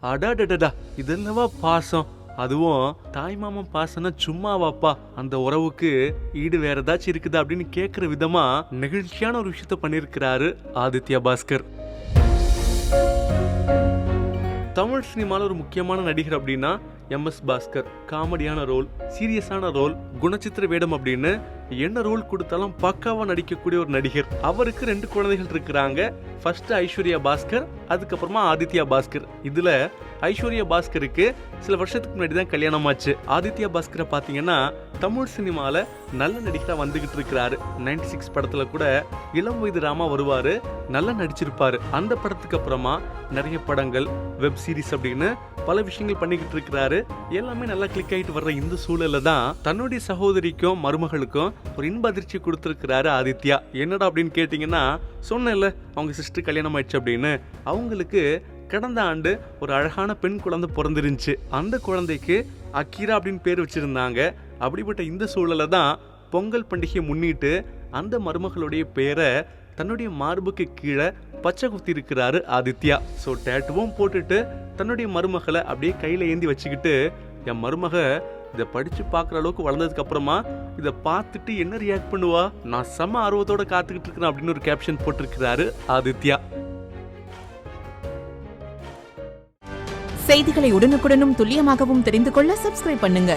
அடாடடா, இதெல்லவா பாசம். அதுவும் தாய்மாமன் பாசம்னா சும்மாவாப்பா, அந்த உறவுக்கு ஈடு வேற ஏதாச்சும் இருக்குதா அப்படின்னு கேட்கிற விதமா நெகிழ்ச்சியான ஒரு விஷயத்த பண்ணிருக்கிறாரு ஆதித்யா பாஸ்கர். தமிழ் சினிமால ஒரு முக்கியமான நடிகர் அப்படின்னா MS பாஸ்கர். காமெடியான ரோல், சீரியஸான ரோல், குணச்சித்திர வேடம் அப்படின்னு என்ன ரோல் கொடுத்தாலும் பக்காவா நடிக்கக்கூடிய ஒரு நடிகர். அவருக்கு 2 குழந்தைகள் இருக்கிறாங்க. ஃபர்ஸ்ட் ஐஸ்வர்யா பாஸ்கர், அதுக்கப்புறமா ஆதித்யா பாஸ்கர். இதுல ஐஸ்வர்யா பாஸ்கருக்கு சில வருஷத்துக்கு முன்னாடி தான் கல்யாணம் ஆச்சு. ஆதித்யா பாஸ்கரை பாத்தீங்கன்னா தமிழ் சினிமால நல்ல நடிகரா வந்துகிட்டு இருக்கிறாரு. 96 படத்துல கூட இளம் வயது ராமா வருவாரு, நல்லா நடிச்சிருப்பாரு. அந்த படத்துக்கு அப்புறமா நிறைய படங்கள், வெப் சீரிஸ் அப்படின்னு பல விஷயங்கள் பண்ணிக்கிட்டு இருக்கிறாரு. எல்லாமே நல்லா கிளிக் ஆகிட்டு வர்ற இந்த சூழல்ல தான் தன்னுடைய சகோதரிக்கும் மருமகளுக்கும் ஒரு இன்ப அதிர்ச்சி கொடுத்திருக்கிறாரு ஆதித்யா. என்னடா அப்படின்னு கேட்டீங்கன்னா, சொன்னேன்ல அவங்க சிஸ்டர் கல்யாணம் ஆயிடுச்சு அப்படின்னு. அவங்களுக்கு கடந்த ஆண்டு ஒரு அழகான பெண் குழந்தை பிறந்திருந்துச்சு. அந்த குழந்தைக்கு அக்கீரா அப்படின்னு பேர் வச்சிருந்தாங்க. அப்படிப்பட்ட இந்த சூழல்ல தான் பொங்கல் பண்டிகையை முன்னிட்டு அந்த மருமகளுடைய பேரை தன்னுடைய மார்புக்கு கீழே பச்சை குத்தி இருக்கிறாரு ஆதித்யா. ஸோ டேட்டுவும் போட்டுட்டு தன்னுடைய மருமகளை அப்படியே கையில ஏந்தி வச்சுக்கிட்டு, என் மருமக இதை படிச்சு பார்க்குற அளவுக்கு வளர்ந்ததுக்கு அப்புறமா இதை பார்த்துட்டு என்ன ரியாக்ட் பண்ணுவா, நான் செம ஆர்வத்தோட காத்துக்கிட்டு இருக்கிறேன் அப்படின்னு ஒரு கேப்ஷன் போட்டிருக்கிறாரு ஆதித்யா. செய்திகளை உடனுக்குடனும் துல்லியமாகவும் தெரிந்து கொள்ள சப்ஸ்கிரைப் பண்ணுங்க.